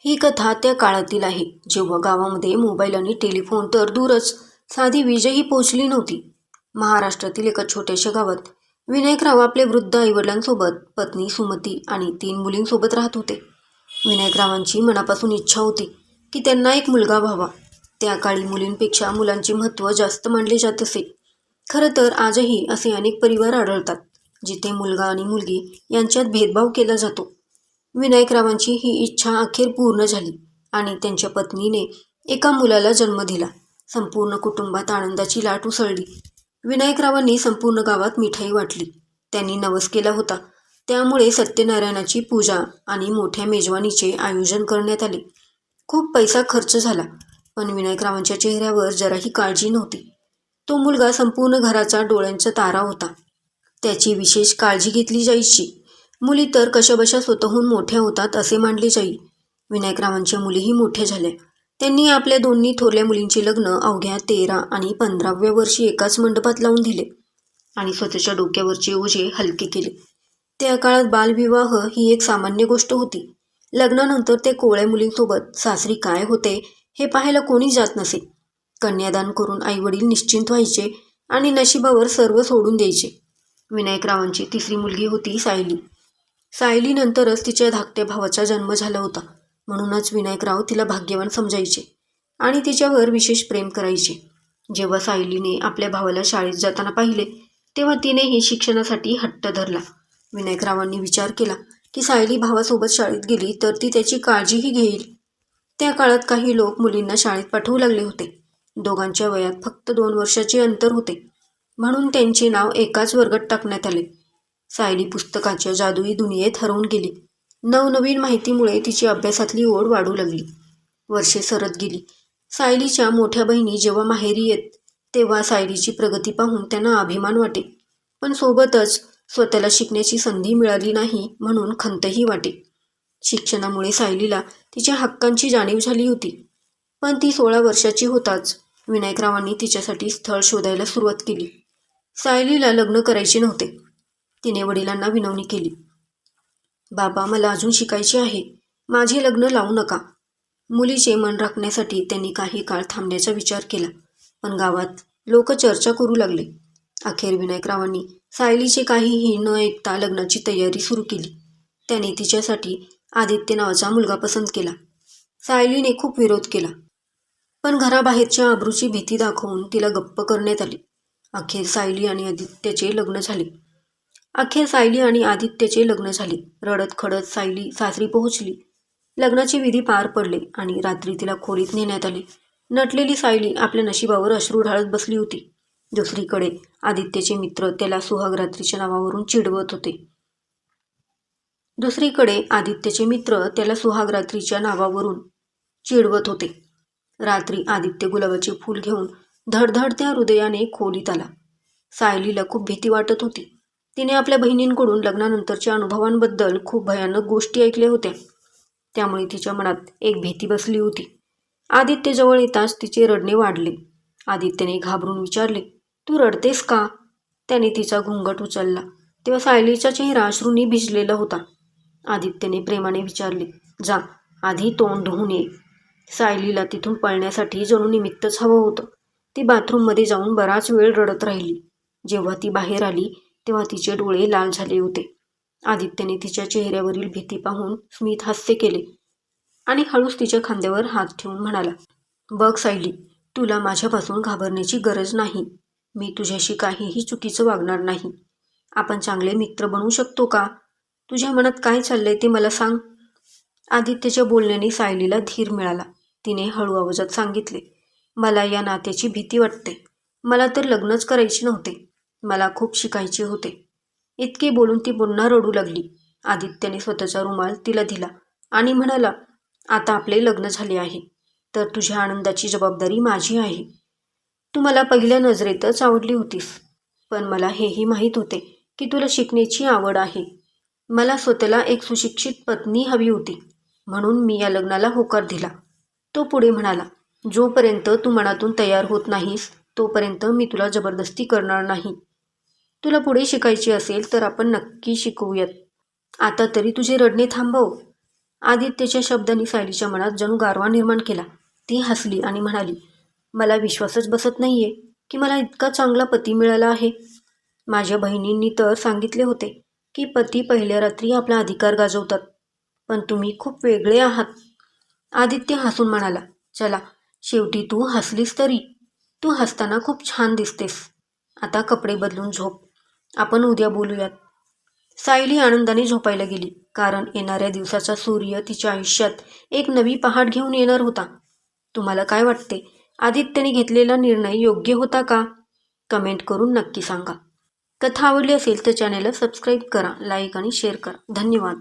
ही कथा त्या काळातील आहे जेव्हा गावामध्ये मोबाईल आणि टेलिफोन तर दूरच, साधी वीजही पोहोचली नव्हती. महाराष्ट्रातील एका छोट्याशा गावात विनायकराव आपले वृद्ध आईवडिलांसोबत, पत्नी सुमती आणि 3 मुलींसोबत राहत होते. विनायकरावांची मनापासून इच्छा होती की त्यांना एक मुलगा व्हावा. त्या काळी मुलींपेक्षा मुलांचे महत्त्व जास्त मानले जात असे. खरं तर आजही असे अनेक परिवार आढळतात जिथे मुलगा आणि मुलगी यांच्यात भेदभाव केला जातो. विनायकरावांची ही इच्छा अखेर पूर्ण झाली आणि त्यांच्या पत्नीने एका मुलाला जन्म दिला. संपूर्ण कुटुंबात आनंदाची लाट उसळली. विनायकरावांनी संपूर्ण गावात मिठाई वाटली. त्यांनी नवस केला होता, त्यामुळे सत्यनारायणाची पूजा आणि मोठ्या मेजवानीचे आयोजन करण्यात आले. खूप पैसा खर्च झाला, पण विनायकरावांच्या चेहऱ्यावर जराही काळजी नव्हती. तो मुलगा संपूर्ण घराचा डोळ्यांचा तारा होता. त्याची विशेष काळजी घेतली जायची. मुली तर कशाबशा स्वतःहून मोठ्या होतात असे मानले जाई. विनायकरावांच्या मुलीही मोठ्या झाल्या. त्यांनी आपल्या दोन्ही थोरल्या मुलींचे लग्न अवघ्या 13 आणि 15व्या वर्षी एकाच मंडपात लावून दिले आणि स्वतःच्या डोक्यावरचे ओझे हलके केले. त्या काळात बालविवाह ही एक सामान्य गोष्ट होती. लग्नानंतर ते कोवळ्या मुलींसोबत सासरी काय होते हे पाहायला कोणी जात नसे. कन्यादान करून आईवडील निश्चिंत व्हायचे आणि नशिबावर सर्व सोडून द्यायचे. विनायकरावांची 3री मुलगी होती सायली. सायलीनंतरच तिच्या धाकट्या भावाचा जन्म झाला होता. म्हणूनच विनायकराव तिला भाग्यवान समजायचे आणि तिच्यावर विशेष प्रेम करायचे. जेव्हा सायलीने आपल्या भावाला शाळेत जाताना पाहिले तेव्हा तिनेही शिक्षणासाठी हट्ट धरला. विनायकरावांनी विचार केला की सायली भावासोबत शाळेत गेली तर ती त्याची काळजीही घेईल. त्या काळात काही लोक मुलींना शाळेत पाठवू लागले होते. दोघांच्या वयात फक्त 2 वर्षाचे अंतर होते, म्हणून त्यांचे नाव एकाच वर्गात टाकण्यात आले. सायली पुस्तकाच्या जादुई दुनियेत हरवून गेली. नवनवीन माहितीमुळे तिची अभ्यासातली ओढ वाढू लागली. वर्षे सरत गेली. सायलीच्या मोठ्या बहिणी जेव्हा माहेरी येत तेव्हा सायलीची प्रगती पाहून त्यांना अभिमान वाटे, पण सोबतच स्वतःला शिकण्याची संधी मिळाली नाही म्हणून खंतही वाटे. शिक्षणामुळे सायलीला तिच्या हक्कांची जाणीव झाली होती, पण ती 16 वर्षाची होताच विनायकरावांनी तिच्यासाठी स्थळ शोधायला सुरुवात केली. सायलीला लग्न करायचे नव्हते. तिने वडिलांना विनवणी केली, बाबा मला अजून शिकायचे आहे, माझे लग्न लावू नका. मुलीचे मन राखण्यासाठी त्यांनी काही काळ थांबण्याचा विचार केला, पण गावात लोक चर्चा करू लागले. अखेर विनायकरावांनी सायलीचे काहीही न ऐकता लग्नाची तयारी सुरू केली. त्याने तिच्यासाठी आदित्य नावाचा मुलगा पसंत केला. सायलीने खूप विरोध केला, पण घराबाहेरच्या आबरूची भीती दाखवून तिला गप्प करण्यात आले. अखेर सायली आणि आदित्यचे लग्न झाले. रडत खडत सायली सासरी पोहोचली. लग्नाचे विधी पार पडले आणि रात्री तिला खोलीत नेण्यात आले. नटलेली सायली आपल्या नशिबावर अश्रू ढाळत बसली होती. दुसरीकडे आदित्यचे मित्र त्याला सुहागरात्रीच्या नावावरून चिडवत होते. रात्री आदित्य गुलाबाचे फूल घेऊन धडधडत्या हृदयाने खोलीत आला. सायलीला खूप भीती वाटत होती. तिने आपल्या बहिणींकडून लग्नानंतरच्या अनुभवांबद्दल खूप भयानक गोष्टी ऐकल्या होत्या, त्यामुळे तिच्या मनात एक भीती बसली होती. आदित्य जवळ येताच तिचे रडणे वाढले. आदित्यने घाबरून विचारले, तू रडतेस का? त्याने तिचा घुंगट उचलला तेव्हा सायलीचा चेहरा अश्रूंनी भिजलेला होता. आदित्यने प्रेमाने विचारले, जा आधी तोंड धुवून ये. सायलीला तिथून पळण्यासाठी जणू निमित्तच हवं होतं. ती बाथरूममध्ये जाऊन बराच वेळ रडत राहिली. जेव्हा ती बाहेर आली तेव्हा तिचे डोळे लाल झाले होते. आदित्यने तिच्या चेहऱ्यावरील भीती पाहून स्मित हास्य केले आणि हळूच तिच्या खांद्यावर हात ठेवून म्हणाला, बघ सायली, तुला माझ्यापासून घाबरण्याची गरज नाही. मी तुझ्याशी काहीही चुकीचं वागणार नाही. आपण चांगले मित्र बनू शकतो का? तुझ्या मनात काय चाललंय ते मला सांग. आदित्यच्या बोलण्याने सायलीला धीर मिळाला. तिने हळू आवाजात सांगितले, मला या नात्याची भीती वाटते. मला तर लग्नच करायचे नव्हते. मला खूप शिकायचे होते. इतके बोलून ती पुन्हा रडू लागली. आदित्यने स्वतःचा रुमाल तिला दिला आणि म्हणाला, आता आपले लग्न झाले आहे तर तुझ्या आनंदाची जबाबदारी माझी आहे. तू मला पहिल्या नजरेतच आवडली होतीस, पण मला हेही माहीत होते की तुला शिकण्याची आवड आहे. मला स्वतःला एक सुशिक्षित पत्नी हवी होती, म्हणून मी या लग्नाला होकार दिला. तो पुढे म्हणाला, जोपर्यंत तू मनातून तयार होत नाहीस तोपर्यंत मी तुला जबरदस्ती करणार नाही. तुला पुढे शिकायचे असेल तर आपण नक्की शिकूयात. आता तरी तुझे रडणे थांबव. आदित्यच्या शब्दांनी सायलीच्या मनात जणू गारवा निर्माण केला. ती हसली आणि म्हणाली, मला विश्वासच बसत नाहीये की मला इतका चांगला पती मिळाला आहे. माझ्या बहिणींनी तर सांगितले होते की पती पहिल्या रात्री आपला अधिकार गाजवतात, पण तुम्ही खूप वेगळे आहात. आदित्य हसून म्हणाला, चला, शेवटी तू हसलीस तरी. तू हसताना खूप छान दिसतेस. आता कपडे बदलून झोप. आपण उद्या बोलूयात. सायली आनंदाने झोपायला गेली, कारण येणाऱ्या दिवसाचा सूर्य तिच्या आयुष्यात एक नवी पहाट घेऊन येणार होता. तुम्हाला काय वाटते? आदित्यने घेतलेला निर्णय योग्य होता का? कमेंट करून नक्की सांगा. कथा आवडली असेल तर चॅनेलला सबस्क्राईब करा, लाईक आणि शेअर करा. धन्यवाद.